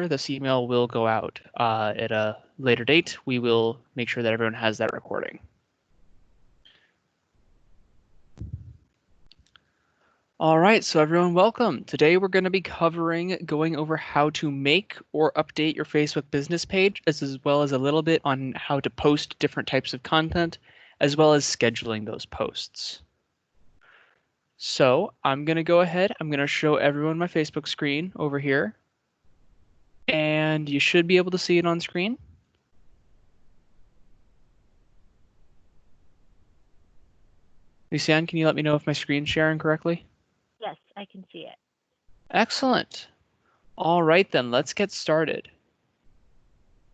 this email will go out at a later date. We will make sure that everyone has that recording. All right, so everyone, welcome. Today we're going to be going over how to make or update your Facebook business page, as well as a little bit on how to post different types of content, as well as scheduling those posts. So I'm going to go ahead. I'm going to show everyone my Facebook screen over here. And you should be able to see it on screen. Lucian, can you let me know if my screen's sharing correctly? Yes, I can see it. Excellent. All right, then let's get started.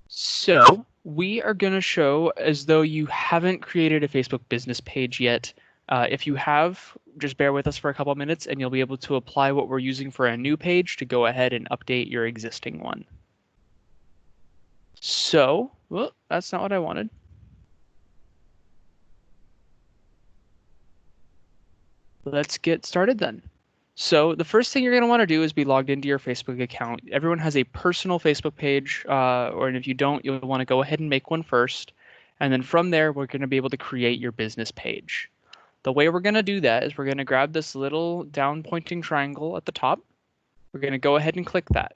So we are going to show as though you haven't created a Facebook business page yet. If you have, just bear with us for a couple minutes and you'll be able to apply what we're using for a new page to go ahead and update your existing one. So, well, that's not what I wanted. Let's get started then. So the first thing you're going to want to do is be logged into your Facebook account. Everyone has a personal Facebook page, or if you don't, you'll want to go ahead and make one first. And then from there, we're going to be able to create your business page. The way we're going to do that is we're going to grab this little down pointing triangle at the top. We're going to go ahead and click that.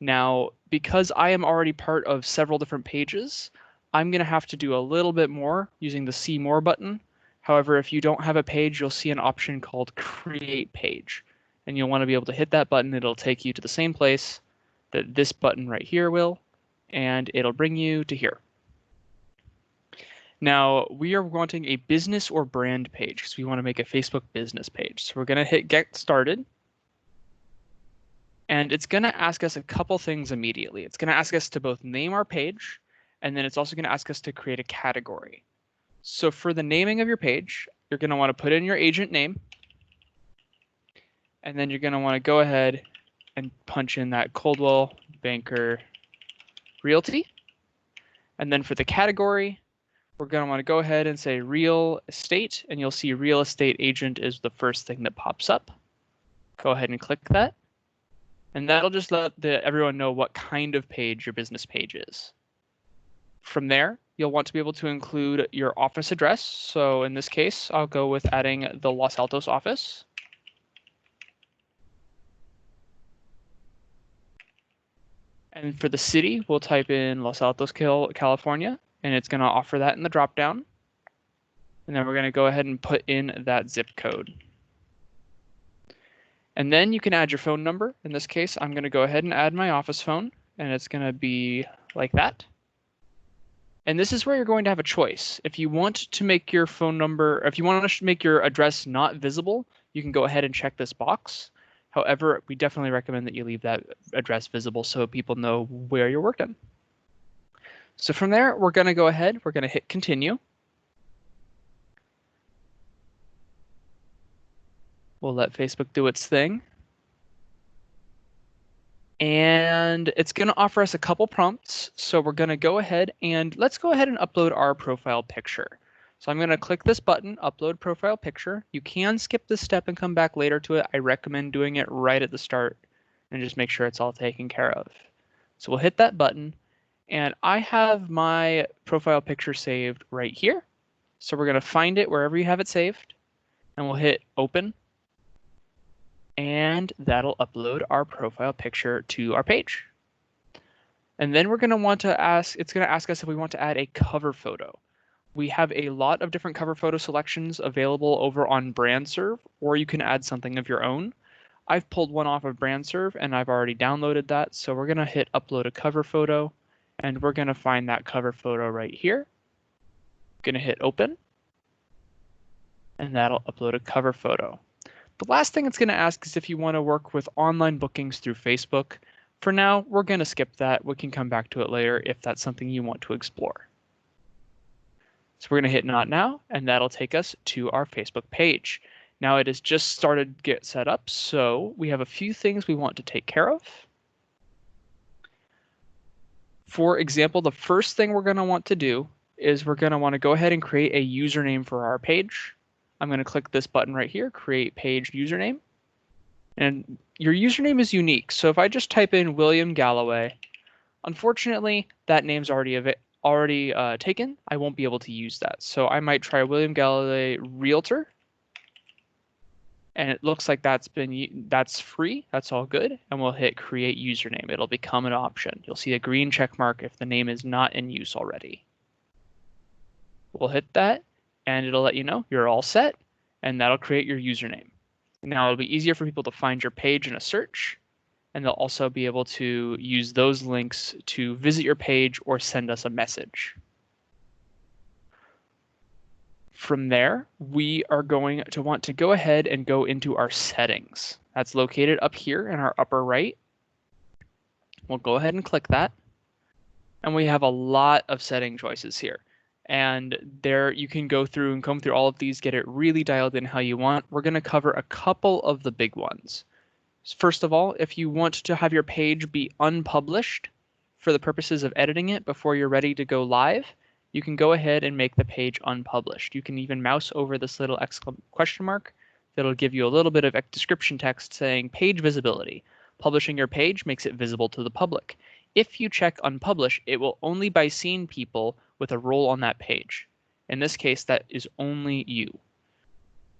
Now, because I am already part of several different pages, I'm going to have to do a little bit more using the See More button. However, if you don't have a page, you'll see an option called Create Page. And you'll want to be able to hit that button. It'll take you to the same place that this button right here will, and it'll bring you to here. Now, we are wanting a business or brand page because we want to make a Facebook business page. So we're going to hit Get Started. And it's going to ask us a couple things immediately. It's going to ask us to both name our page, and then it's also going to ask us to create a category. So for the naming of your page, you're going to want to put in your agent name, and then you're going to want to go ahead and punch in that Coldwell Banker Realty. And then for the category, we're going to want to go ahead and say real estate, and you'll see real estate agent is the first thing that pops up. Go ahead and click that. And that'll just let everyone know what kind of page your business page is. From there, you'll want to be able to include your office address. So in this case, I'll go with adding the Los Altos office. And for the city, we'll type in Los Altos, California, and it's going to offer that in the dropdown. And then we're going to go ahead and put in that zip code. And then you can add your phone number. In this case, I'm going to go ahead and add my office phone, and it's going to be like that. And this is where you're going to have a choice. If you want to make your phone number, if you want to make your address not visible, you can go ahead and check this box. However, we definitely recommend that you leave that address visible so people know where you're working. So from there, we're going to go ahead, we're going to hit continue. We'll let Facebook do its thing. And it's going to offer us a couple prompts. So we're going to go ahead and let's go ahead and upload our profile picture. So I'm going to click this button, upload profile picture. You can skip this step and come back later to it. I recommend doing it right at the start and just make sure it's all taken care of. So we'll hit that button, and I have my profile picture saved right here. So we're going to find it wherever you have it saved, and we'll hit open. And that'll upload our profile picture to our page. And then we're going to want to ask, it's going to ask us if we want to add a cover photo. We have a lot of different cover photo selections available over on BrandServe, or you can add something of your own. I've pulled one off of BrandServe and I've already downloaded that. So we're going to hit upload a cover photo, and we're going to find that cover photo right here. Going to hit open, and that'll upload a cover photo. The last thing it's going to ask is if you want to work with online bookings through Facebook. For now, we're going to skip that. We can come back to it later if that's something you want to explore. So we're going to hit not now, and that'll take us to our Facebook page. Now it has just started to get set up, so we have a few things we want to take care of. For example, the first thing we're going to want to do is we're going to want to go ahead and create a username for our page. I'm going to click this button right here, create page username. And your username is unique. So if I just type in William Galloway, unfortunately, that name's already taken. I won't be able to use that. So I might try William Galloway Realtor. And it looks like that's free. That's all good. And we'll hit create username. It'll become an option. You'll see a green check mark if the name is not in use already. We'll hit that and it'll let you know you're all set, and that'll create your username. Now it'll be easier for people to find your page in a search, and they'll also be able to use those links to visit your page or send us a message. From there, we are going to want to go ahead and go into our settings. That's located up here in our upper right. We'll go ahead and click that. And we have a lot of setting choices here. And there you can go through and comb through all of these, get it really dialed in how you want. We're going to cover a couple of the big ones. First of all, if you want to have your page be unpublished for the purposes of editing it before you're ready to go live, you can go ahead and make the page unpublished. You can even mouse over this little question mark. That'll give you a little bit of description text saying page visibility. Publishing your page makes it visible to the public. If you check unpublish, it will only be seen people with a role on that page. In this case, that is only you.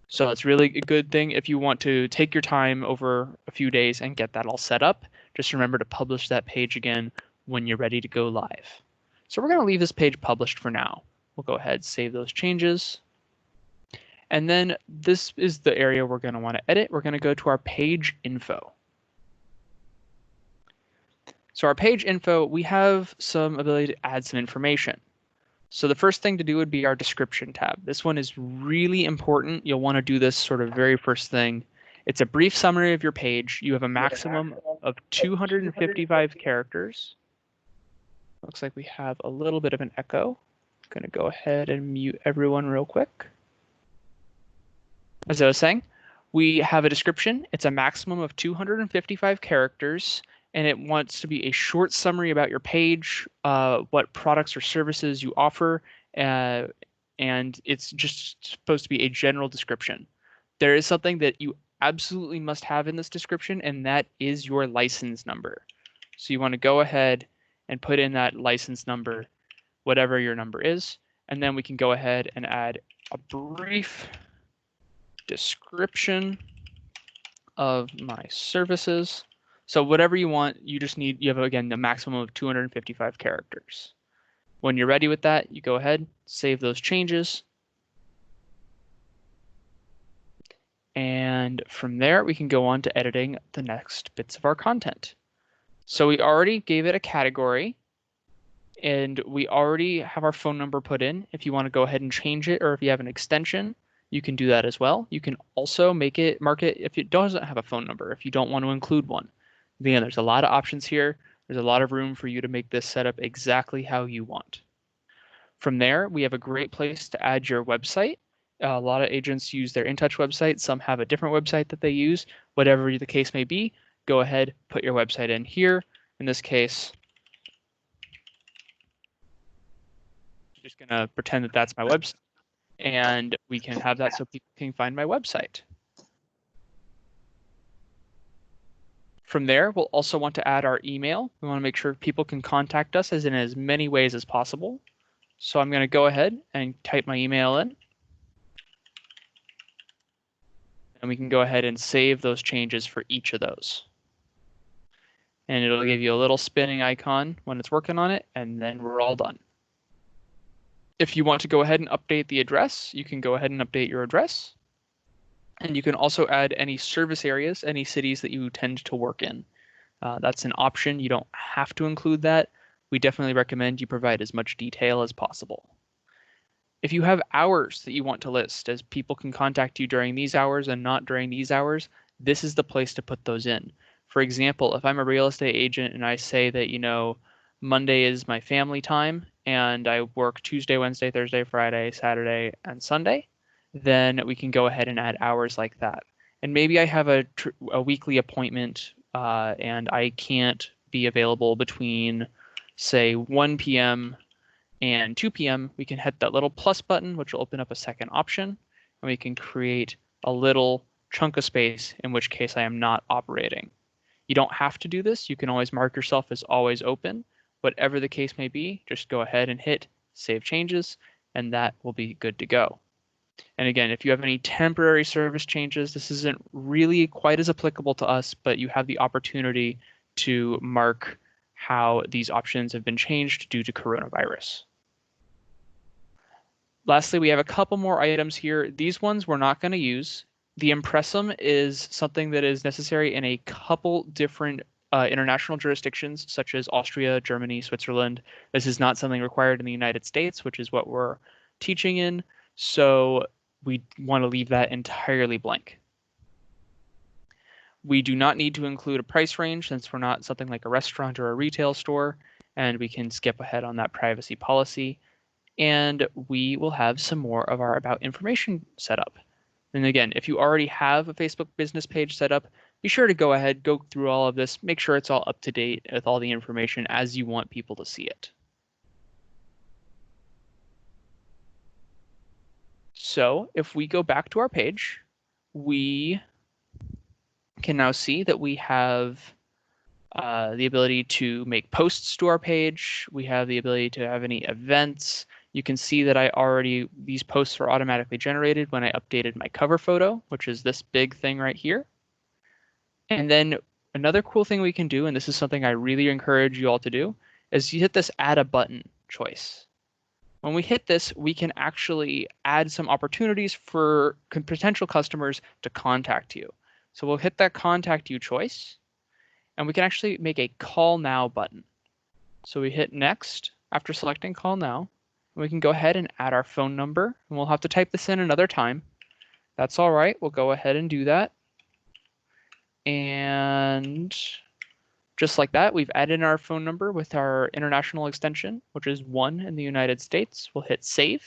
So it's really a good thing if you want to take your time over a few days and get that all set up. Just remember to publish that page again when you're ready to go live. So we're going to leave this page published for now. We'll go ahead, save those changes. And then this is the area we're going to want to edit. We're going to go to our page info. So our page info, we have some ability to add some information. So the first thing to do would be our description tab. This one is really important. You'll want to do this sort of very first thing. It's a brief summary of your page. You have a maximum of 255 characters. Looks like we have a little bit of an echo. I'm going to go ahead and mute everyone real quick. As I was saying, we have a description. It's a maximum of 255 characters, and it wants to be a short summary about your page, what products or services you offer, and it's just supposed to be a general description. There is something that you absolutely must have in this description, and that is your license number. So you want to go ahead and put in that license number, whatever your number is, and then we can go ahead and add a brief description of my services. So whatever you want, you have, again, the maximum of 255 characters. When you're ready with that, you go ahead, save those changes. And from there, we can go on to editing the next bits of our content. So we already gave it a category, and we already have our phone number put in. If you want to go ahead and change it, or if you have an extension, you can do that as well. You can also mark it if it doesn't have a phone number, if you don't want to include one. Again, there's a lot of options here. There's a lot of room for you to make this setup exactly how you want. From there, we have a great place to add your website. A lot of agents use their InTouch website. Some have a different website that they use. Whatever the case may be, go ahead, put your website in here. In this case, I'm just going to pretend that that's my website, and we can have that so people can find my website. From there, we'll also want to add our email. We want to make sure people can contact us in as many ways as possible. So I'm going to go ahead and type my email in. And we can go ahead and save those changes for each of those. And it'll give you a little spinning icon when it's working on it, and then we're all done. If you want to go ahead and update the address, you can go ahead and update your address. And you can also add any service areas, any cities that you tend to work in. That's an option. You don't have to include that. We definitely recommend you provide as much detail as possible. If you have hours that you want to list, as people can contact you during these hours and not during these hours, this is the place to put those in. For example, if I'm a real estate agent and I say that, Monday is my family time and I work Tuesday, Wednesday, Thursday, Friday, Saturday, and Sunday, then we can go ahead and add hours like that. And maybe I have a weekly appointment and I can't be available between, say, 1 p.m. and 2 p.m. We can hit that little plus button, which will open up a second option, and we can create a little chunk of space, in which case I am not operating. You don't have to do this. You can always mark yourself as always open. Whatever the case may be, just go ahead and hit Save Changes, and that will be good to go. And again, if you have any temporary service changes, this isn't really quite as applicable to us, but you have the opportunity to mark how these options have been changed due to coronavirus. Lastly, we have a couple more items here. These ones we're not going to use. The impressum is something that is necessary in a couple different international jurisdictions, such as Austria, Germany, Switzerland. This is not something required in the United States, which is what we're teaching in. So we want to leave that entirely blank. We do not need to include a price range since we're not something like a restaurant or a retail store, and we can skip ahead on that privacy policy. And we will have some more of our about information set up. And again, if you already have a Facebook business page set up, be sure to go ahead, go through all of this, make sure it's all up to date with all the information as you want people to see it. So if we go back to our page, we can now see that we have the ability to make posts to our page. We have the ability to have any events. You can see that these posts were automatically generated when I updated my cover photo, which is this big thing right here. And then another cool thing we can do, and this is something I really encourage you all to do, is you hit this add a button choice. When we hit this, we can actually add some opportunities for potential customers to contact you. So we'll hit that contact you choice, and we can actually make a call now button. So we hit next after selecting call now. We can go ahead and add our phone number, and we'll have to type this in another time. That's all right. We'll go ahead and do that. And just like that, we've added our phone number with our international extension, which is 1 in the United States. We'll hit save.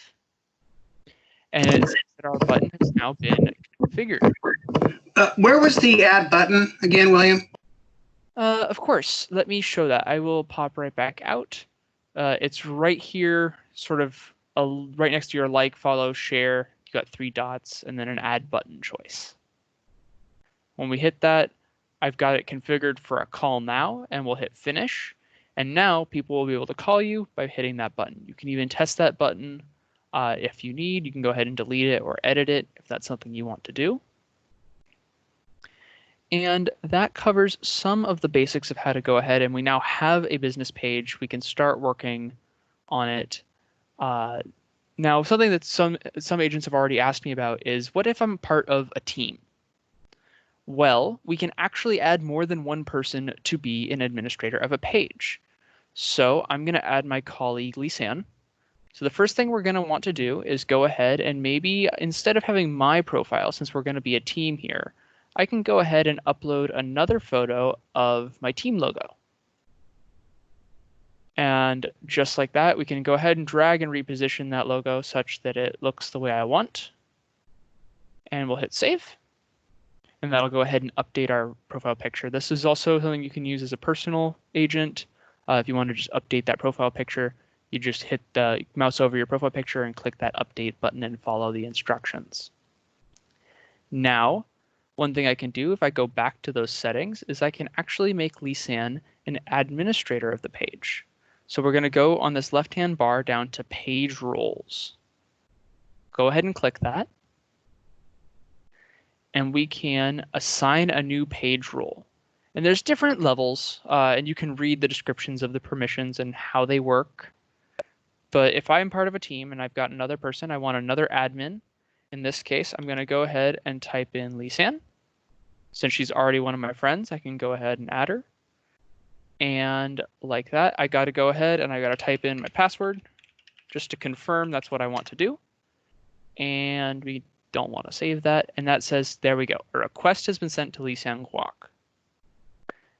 And it says that our button has now been configured. Where was the add button again, William? Of course. Let me show that. I will pop right back out. It's right here, sort of right next to your like, follow, share. You got 3 dots and then an add button choice. When we hit that, I've got it configured for a call now, and we'll hit finish. And now people will be able to call you by hitting that button. You can even test that button if you need. You can go ahead and delete it or edit it if that's something you want to do. And that covers some of the basics of how to go ahead, and we now have a business page. We can start working on it. Now, something that some agents have already asked me about is, what if I'm part of a team? Well, we can actually add more than one person to be an administrator of a page. So I'm going to add my colleague, Lisanne. So the first thing we're going to want to do is go ahead and maybe instead of having my profile, since we're going to be a team here, I can go ahead and upload another photo of my team logo. And just like that, we can go ahead and drag and reposition that logo such that it looks the way I want. And we'll hit save. And that'll go ahead and update our profile picture. This is also something you can use as a personal agent. If you want to just update that profile picture, you just hit the mouse over your profile picture and click that update button and follow the instructions. Now, one thing I can do if I go back to those settings is I can actually make Lisanne an administrator of the page. So we're going to go on this left-hand bar down to page roles. Go ahead and click that. And we can assign a new page role. And there's different levels, and you can read the descriptions of the permissions and how they work. But if I'm part of a team and I've got another person, I want another admin. In this case, I'm going to go ahead and type in Lisanne. Since she's already one of my friends, I can go ahead and add her. And like that, I got to go ahead and I got to type in my password just to confirm that's what I want to do. And we don't want to save that. And that says, there we go. A request has been sent to Lisanne Kwok.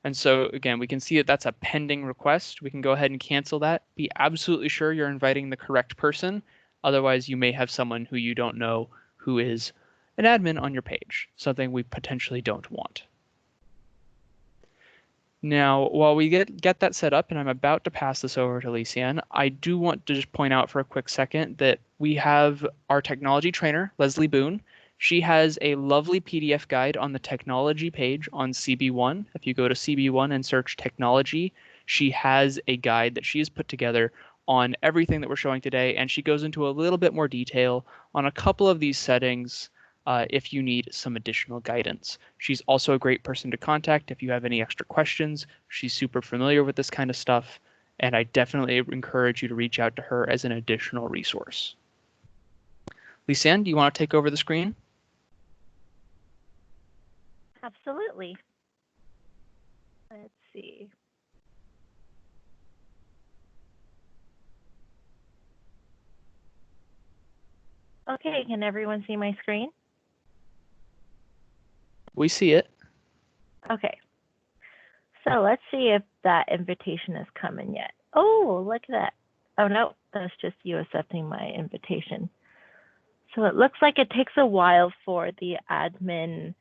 And so again, we can see that that's a pending request. We can go ahead and cancel that. Be absolutely sure you're inviting the correct person. Otherwise, you may have someone who you don't know who is an admin on your page, something we potentially don't want. Now, while we get that set up and I'm about to pass this over to Lisanne, I do want to just point out for a quick second that we have our technology trainer, Leslie Boone. She has a lovely PDF guide on the technology page on CB1. If you go to CB1 and search technology, she has a guide that she has put together on everything that we're showing today, and she goes into a little bit more detail on a couple of these settings if you need some additional guidance. She's also a great person to contact if you have any extra questions. She's super familiar with this kind of stuff, and I definitely encourage you to reach out to her as an additional resource. Lisanne, do you want to take over the screen? Absolutely. Let's see. Okay, can everyone see my screen? We see it. Okay. So let's see if that invitation has come in yet. Oh, look at that. Oh, no, that's just you accepting my invitation. So it looks like it takes a while for the admin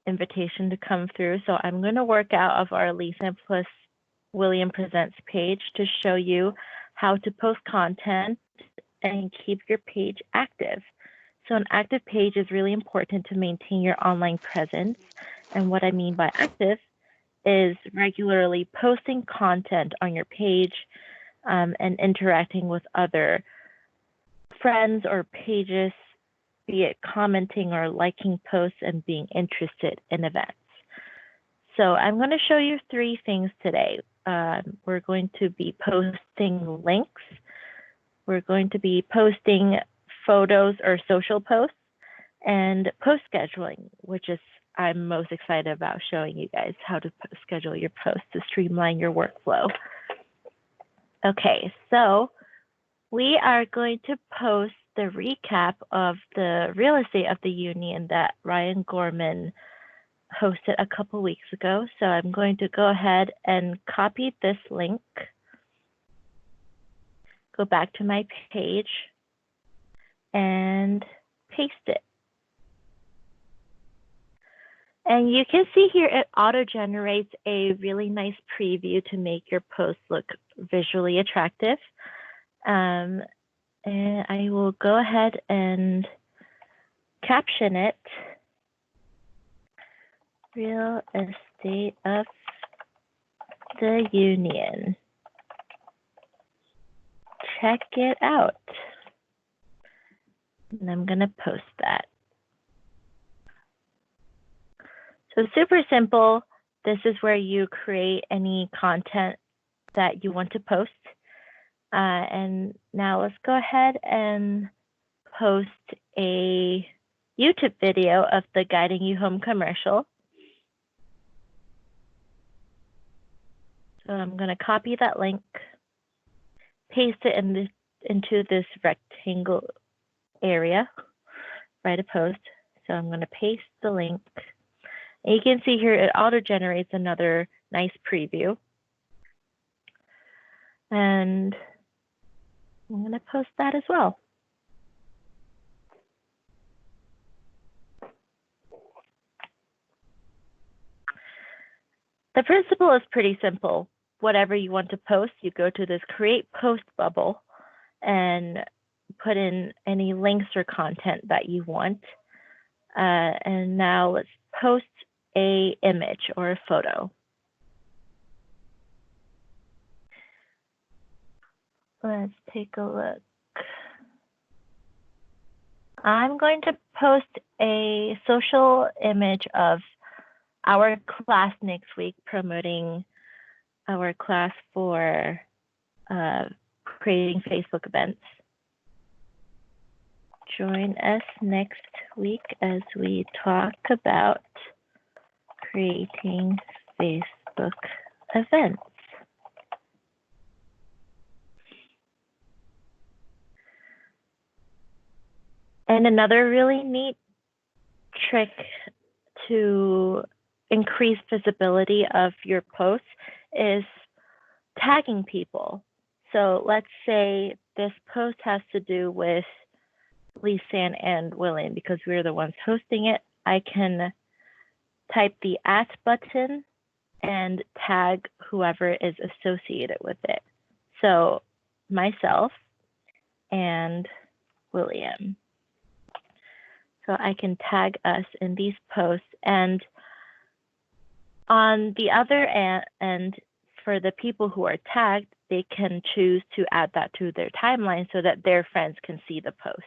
invitation to come through. So I'm going to work out of our Lisanne plus William Presents page to show you how to post content and keep your page active. So an active page is really important to maintain your online presence. And what I mean by active is regularly posting content on your page and interacting with other friends or pages, be it commenting or liking posts and being interested in events. So I'm going to show you 3 things today. We're going to be posting links. We're going to be posting photos or social posts, and post scheduling, which is I'm most excited about showing you guys how to schedule your posts to streamline your workflow. Okay, so we are going to post the recap of the real estate of the union that Ryan Gorman hosted a couple weeks ago. So I'm going to go ahead and copy this link, go back to my page, and paste it. And you can see here it auto-generates a really nice preview to make your post look visually attractive. And I will go ahead and caption it, Real Estate of the Union. Check it out. And I'm going to post that. So super simple. This is where you create any content that you want to post. And now let's go ahead and post a YouTube video of the Guiding You Home commercial. So I'm going to copy that link, paste it into this rectangle area, write a post. So I'm going to paste the link. And you can see here it auto-generates another nice preview. And I'm going to post that as well. The principle is pretty simple. Whatever you want to post, you go to this create post bubble and put in any links or content that you want. And now let's post an image or a photo. Let's take a look. I'm going to post a social image of our class next week, promoting our class for creating Facebook events. Join us next week as we talk about creating Facebook events. And another really neat trick to increase visibility of your posts is tagging people. So let's say this post has to do with Lisanne and William because we're the ones hosting it. I can type the @ button and tag whoever is associated with it. So myself and William. So I can tag us in these posts. And on the other end, for the people who are tagged, they can choose to add that to their timeline so that their friends can see the post.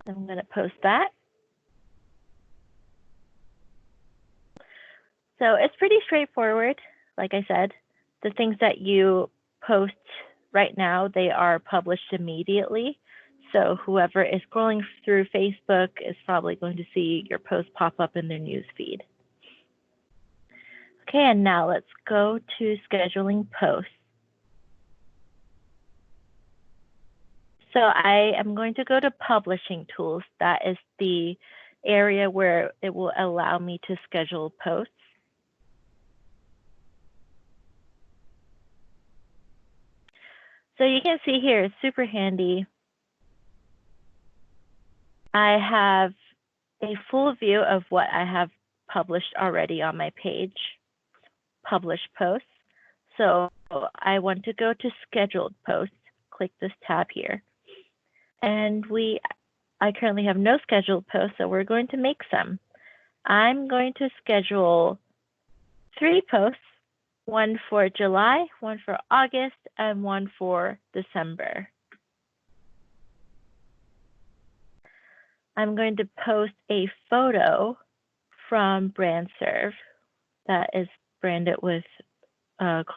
I'm going to post that. So it's pretty straightforward. Like I said, the things that you post right now, they are published immediately. So whoever is scrolling through Facebook is probably going to see your post pop up in their news feed. Okay, and now let's go to scheduling posts. So I am going to go to publishing tools. That is the area where it will allow me to schedule posts. So you can see here, it's super handy. I have a full view of what I have published already on my page, publish posts. So I want to go to scheduled posts, click this tab here. And I currently have no scheduled posts, so we're going to make some. I'm going to schedule 3 posts, one for July, one for August, and one for December. I'm going to post a photo from BrandServe that is branded with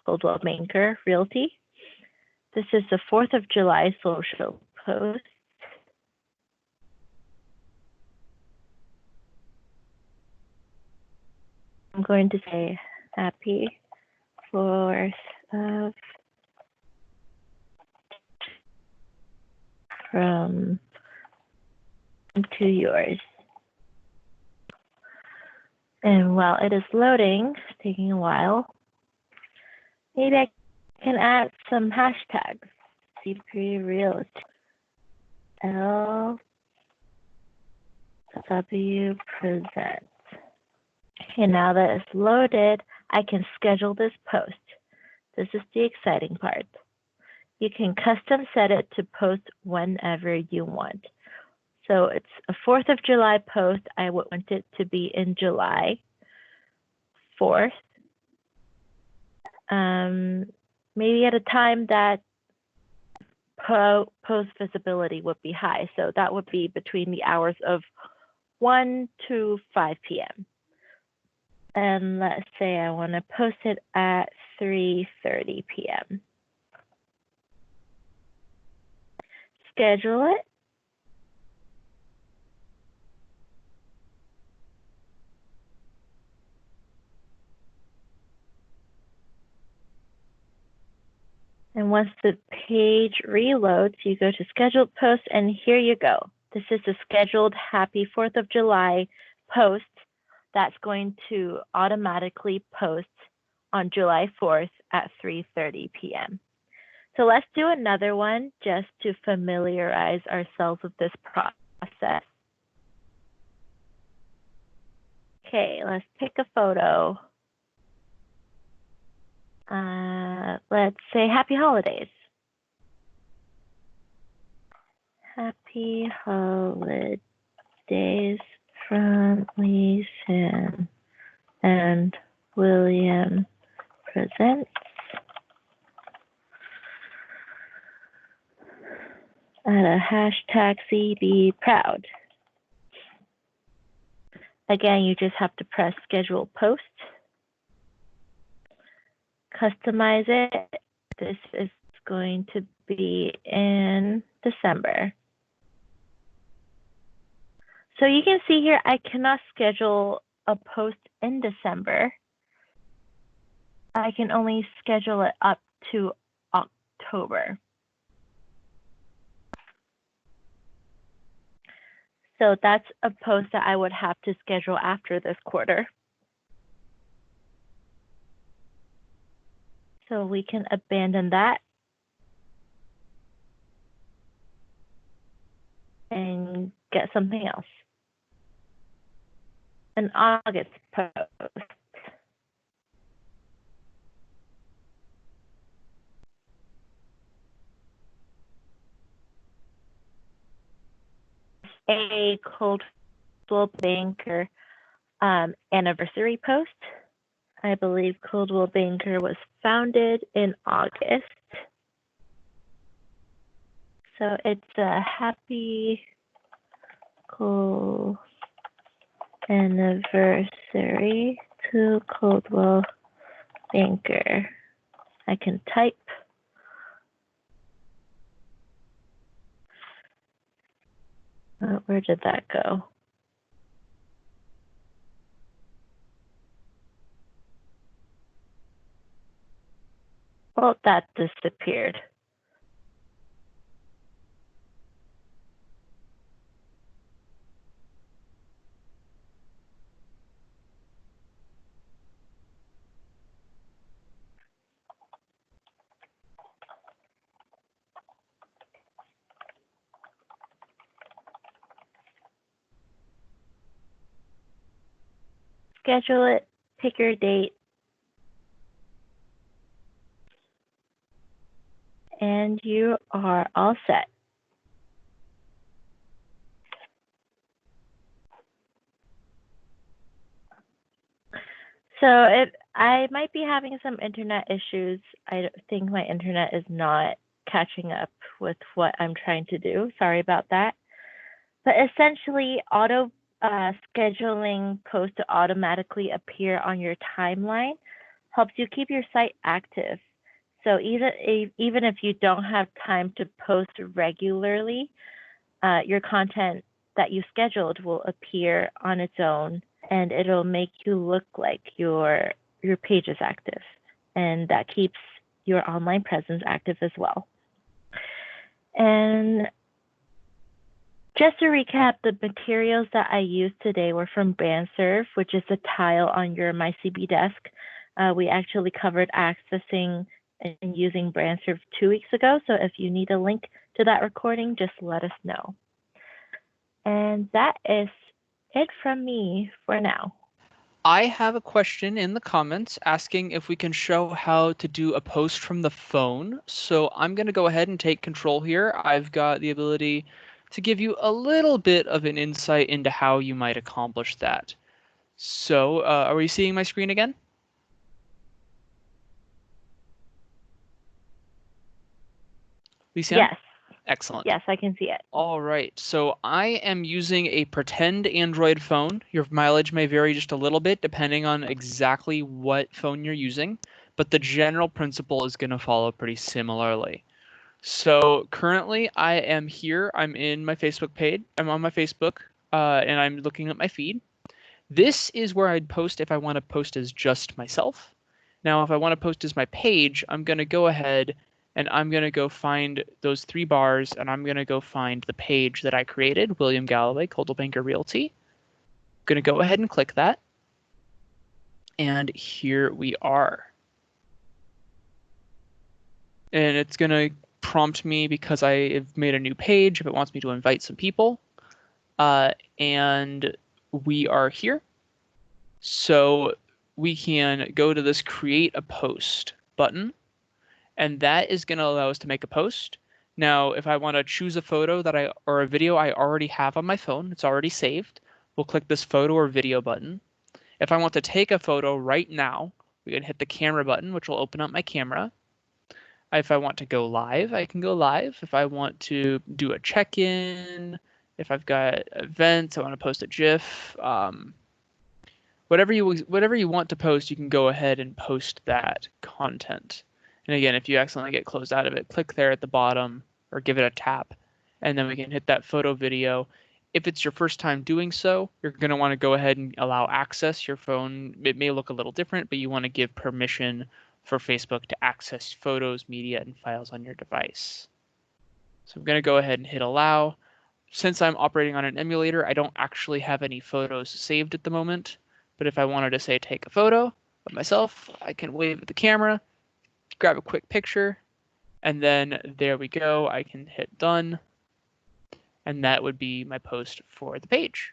Coldwell Banker Realty. This is the 4th of July social post. I'm going to say happy 4th of from to yours. And while it is loading, it's taking a while, maybe I can add some hashtags. CP Realty, LW Presents. Okay, now that it's loaded, I can schedule this post. This is the exciting part. You can custom set it to post whenever you want. So it's a 4th of July post. I would want it to be in July 4th. Maybe at a time that post visibility would be high. So that would be between the hours of 1 to 5 p.m. And let's say I want to post it at 3:30 p.m. Schedule it. And once the page reloads, you go to scheduled posts, and here you go. This is the scheduled Happy 4th of July post that's going to automatically post on July 4th at 3:30 p.m. So let's do another one just to familiarize ourselves with this process. Okay, let's pick a photo. Let's say Happy Holidays. Happy Holidays from Lisan and William Presents. Add a hashtag CB Proud. Again, you just have to press schedule post. Customize it. This is going to be in December. So you can see here, I cannot schedule a post in December. I can only schedule it up to October. So that's a post that I would have to schedule after this quarter. So we can abandon that and get something else. An August post. a Coldwell Banker anniversary post. I believe Coldwell Banker was founded in August. So it's a happy cool anniversary to Coldwell Banker. I can type. Where did that go? Well, that disappeared. Schedule it, pick your date, and you are all set. So I might be having some internet issues. I think my internet is not catching up with what I'm trying to do. Sorry about that. But essentially, auto scheduling posts to automatically appear on your timeline helps you keep your site active. So even if you don't have time to post regularly, your content that you scheduled will appear on its own, and it'll make you look like your page is active, and that keeps your online presence active as well. And just to recap, the materials that I used today were from BrandServe, which is a tile on your MyCB desk. We actually covered accessing and using BrandServe 2 weeks ago. So if you need a link to that recording, just let us know. And that is it from me for now. I have a question in the comments asking if we can show how to do a post from the phone. So I'm going to go ahead and take control here. I've got the ability to give you a little bit of an insight into how you might accomplish that. So are we seeing my screen again? Lisa? Yes. Excellent. Yes, I can see it. All right, so I am using a pretend Android phone. Your mileage may vary just a little bit depending on exactly what phone you're using, but the general principle is going to follow pretty similarly. So currently I am here. I'm in my Facebook page. I'm on my Facebook, and I'm looking at my feed. This is where I'd post if I want to post as just myself. Now, if I want to post as my page, I'm going to go ahead and I'm going to go find those 3 bars, and I'm going to go find the page that I created, William Galloway, Coldwell Banker Realty. I'm going to go ahead and click that. And here we are. And it's going to prompt me because I have made a new page if it wants me to invite some people. And we are here. So we can go to this create a post button, and that is going to allow us to make a post. Now, if I want to choose a photo or a video I already have on my phone, it's already saved, we'll click this photo or video button. If I want to take a photo right now, we can hit the camera button, which will open up my camera. If I want to go live, I can go live. If I want to do a check-in, if I've got events, I want to post a GIF, whatever you want to post, you can go ahead and post that content. And again, if you accidentally get closed out of it, click there at the bottom or give it a tap, and then we can hit that photo video. If it's your first time doing so, you're going to want to go ahead and allow access. Your phone, it may look a little different, but you want to give permission for Facebook to access photos, media, and files on your device. So I'm going to go ahead and hit allow. Since I'm operating on an emulator, I don't actually have any photos saved at the moment. But if I wanted to say take a photo of myself, I can wave at the camera, grab a quick picture, and then there we go. I can hit done. And that would be my post for the page.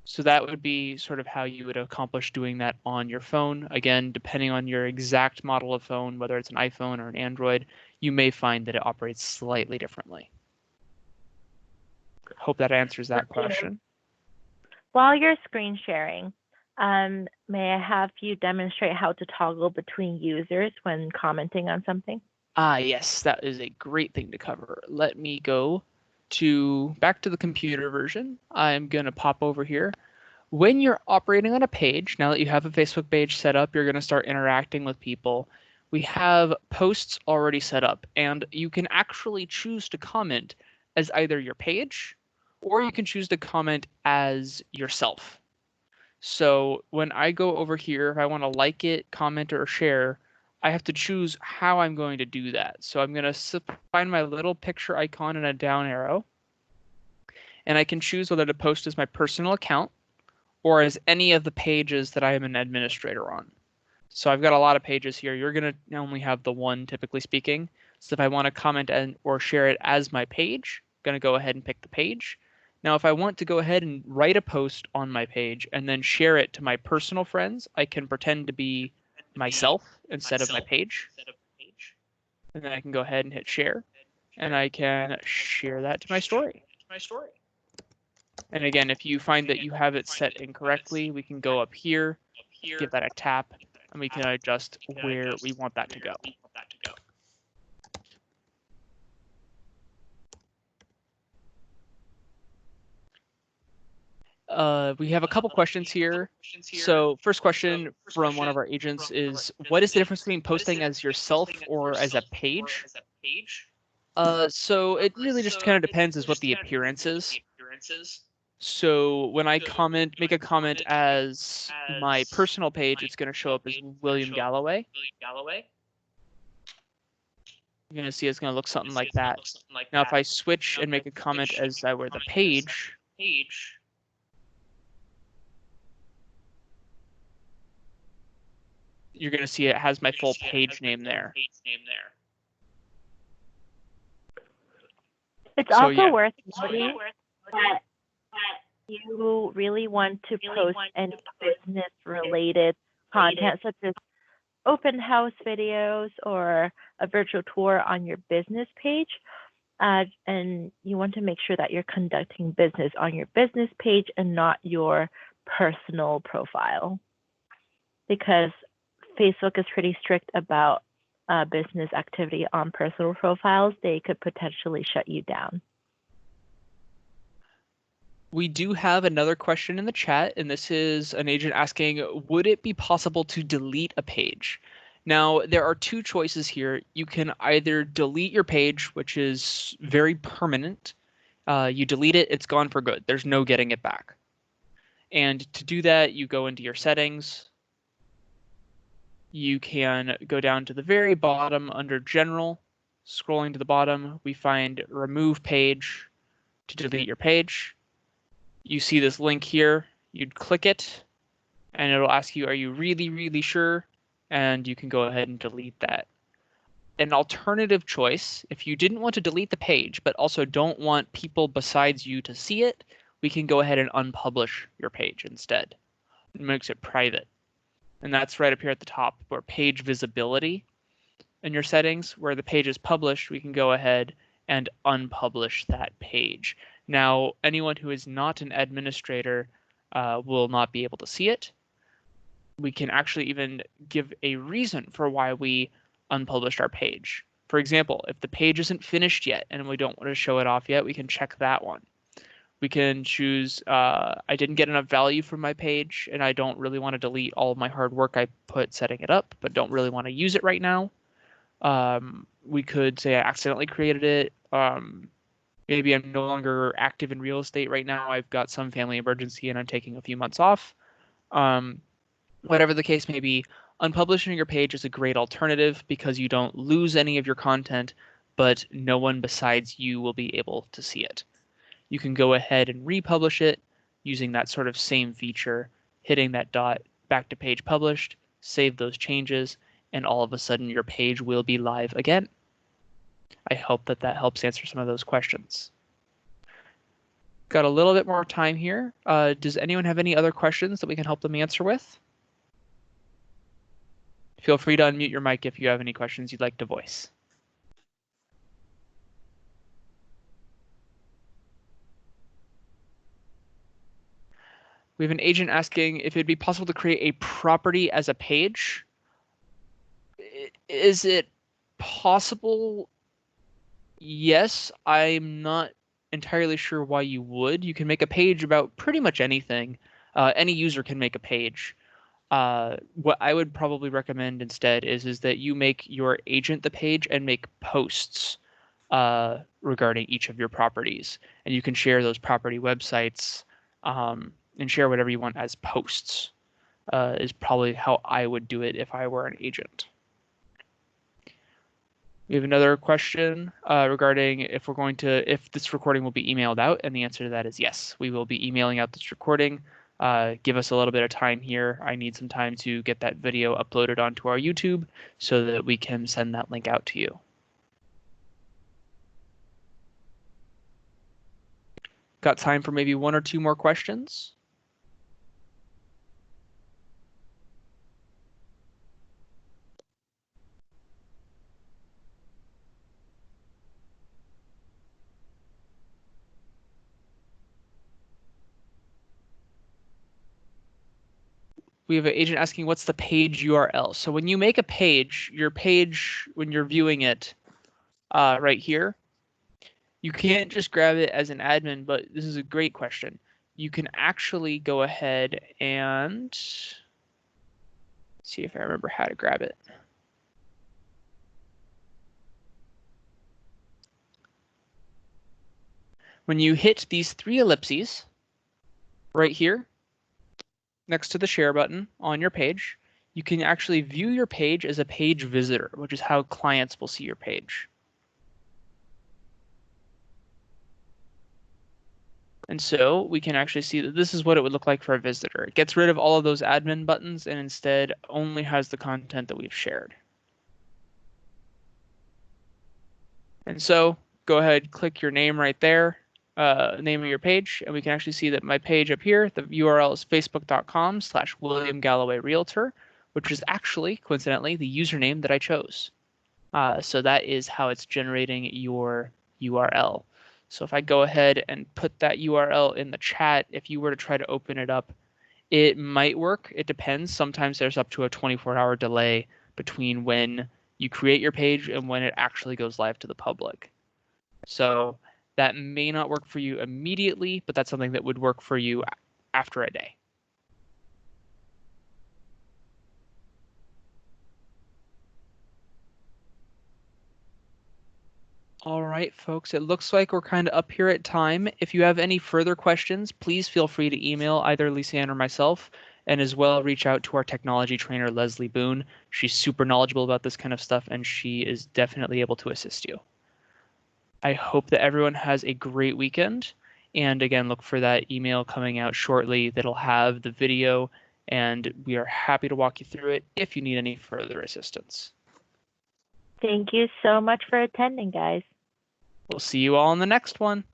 So that would be sort of how you would accomplish doing that on your phone. Again, depending on your exact model of phone, whether it's an iPhone or an Android, you may find that it operates slightly differently. Hope that answers that Okay. question. While you're screen sharing, may I have you demonstrate how to toggle between users when commenting on something? Yes, that is a great thing to cover. Let me go back to the computer version. I'm going to pop over here. When you're operating on a page, now that you have a Facebook page set up, you're going to start interacting with people. We have posts already set up, and you can actually choose to comment as either your page, or you can choose to comment as yourself. So when I go over here, if I want to like it, comment, or share, I have to choose how I'm going to do that. So I'm going to find my little picture icon and a down arrow, and I can choose whether to post as my personal account or as any of the pages that I am an administrator on. So I've got a lot of pages here. You're going to only have the one, typically speaking. So if I want to comment or share it as my page, I'm going to go ahead and pick the page. Now, if I want to go ahead and write a post on my page and then share it to my personal friends, I can pretend to be myself instead of my page. And then I can go ahead and hit share, and I can share that to my story. And again, if you find that you have it set incorrectly, we can go up here, give that a tap, and we can adjust where we want that to go. We have a couple questions here. So first question from one of our agents is, what is the difference between posting as yourself or as a page? So it really just kind of depends as what the appearance is. So when I make a comment as my personal page, it's going to show up as William Galloway. You're going to see it's going to look something like that. Now, if I switch and make a comment as I were the page, you're going to see it has my full page name there. It's also worth noting that you really want to post any business-related content, such as open house videos or a virtual tour on your business page. And you want to make sure that you're conducting business on your business page and not your personal profile, because Facebook is pretty strict about business activity on personal profiles. They could potentially shut you down. We do have another question in the chat, and this is an agent asking, would it be possible to delete a page? Now, there are two choices here. You can either delete your page, which is very permanent. You delete it, it's gone for good. There's no getting it back. And to do that, you go into your settings. You can go down to the very bottom under General. Scrolling to the bottom, we find Remove Page to delete your page. You see this link here, you'd click it, and it'll ask you, are you really, really sure? And you can go ahead and delete that. An alternative choice, if you didn't want to delete the page, but also don't want people besides you to see it, we can go ahead and unpublish your page instead. It makes it private. And that's right up here at the top where page visibility in your settings, where the page is published, we can go ahead and unpublish that page. Now, anyone who is not an administrator will not be able to see it. We can actually even give a reason for why we unpublished our page. For example, if the page isn't finished yet and we don't want to show it off yet, we can check that one. We can choose, I didn't get enough value from my page and I don't really want to delete all of my hard work I put setting it up, but don't really want to use it right now. We could say I accidentally created it. Maybe I'm no longer active in real estate right now. I've got some family emergency and I'm taking a few months off. Whatever the case may be, unpublishing your page is a great alternative because you don't lose any of your content, but no one besides you will be able to see it. You can go ahead and republish it using that sort of same feature, hitting that dot, back to page published, save those changes, and all of a sudden your page will be live again. I hope that that helps answer some of those questions. Got a little bit more time here. Does anyone have any other questions that we can help them answer with? Feel free to unmute your mic if you have any questions you'd like to voice. We have an agent asking if it'd be possible to create a property as a page. Is it possible? Yes, I'm not entirely sure why you would. You can make a page about pretty much anything. Any user can make a page. What I would probably recommend instead is that you make your agent the page and make posts regarding each of your properties, and you can share those property websites and share whatever you want as posts. Is probably how I would do it if I were an agent. We have another question regarding if this recording will be emailed out, and the answer to that is yes. We will be emailing out this recording. Give us a little bit of time here. I need some time to get that video uploaded onto our YouTube so that we can send that link out to you. Got time for maybe 1 or 2 more questions? We have an agent asking what's the page URL. So when you make a page, your page, when you're viewing it right here, you can't just grab it as an admin, but this is a great question. You can actually go ahead and see if I remember how to grab it. When you hit these 3 ellipses right here, next to the share button on your page, you can actually view your page as a page visitor, which is how clients will see your page. And so we can actually see that this is what it would look like for a visitor. It gets rid of all of those admin buttons and instead only has the content that we've shared. And so go ahead, click your name right there, name of your page, and we can actually see that my page up here, the URL is facebook.com/William Galloway Realtor, which is actually, coincidentally, the username that I chose. So that is how it's generating your URL. So if I go ahead and put that URL in the chat, if you were to try to open it up, it might work. It depends. Sometimes there's up to a 24-hour delay between when you create your page and when it actually goes live to the public. So that may not work for you immediately, but that's something that would work for you after a day. All right, folks, it looks like we're kind of up here at time. If you have any further questions, please feel free to email either Lisanne or myself, and as well reach out to our technology trainer, Leslie Boone. She's super knowledgeable about this kind of stuff, and she is definitely able to assist you. I hope that everyone has a great weekend. And again, look for that email coming out shortly that'll have the video, and we are happy to walk you through it if you need any further assistance. Thank you so much for attending, guys. We'll see you all in the next one.